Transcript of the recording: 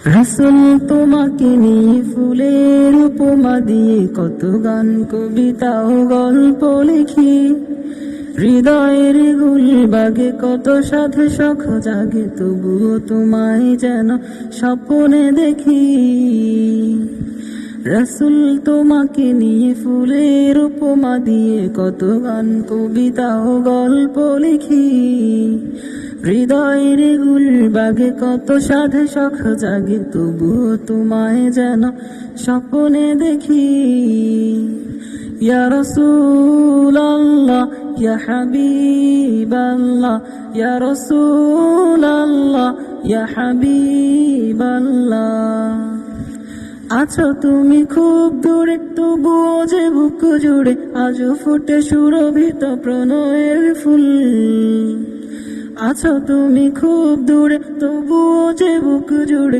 রাসূল তোমাকে নিয়ে ফুলের উপমা দিয়ে কত গান কবিতা ও গল্প লিখি, হৃদয়ের গুলবাগে কত সাধে শখ জাগে, তবুও তোমায় যেন স্বপ্নে দেখি। রাসূল তোমাকে নিয়ে ফুলের উপমা দিয়ে কত গান কবিতা ও গল্প লিখি, হৃদয়ের গুলবাগে কত সাধে শখ জাগে, তবুও তোমায় যেন স্বপ্নে দেখি। ইয়া রাসূলাল্লাহ ইয়া হাবিবাল্লাহ, ইয়া রাসূলাল্লাহ ইয়া হাবিবাল্লাহ। আছো তুমি খুব দূরে, তবুও যে বুক জুড়ে আজও ফুটে সুরভিত প্রণয়ের ফুল। আছো তুমি খুব দূরে, তবুও যে বুক জুড়ে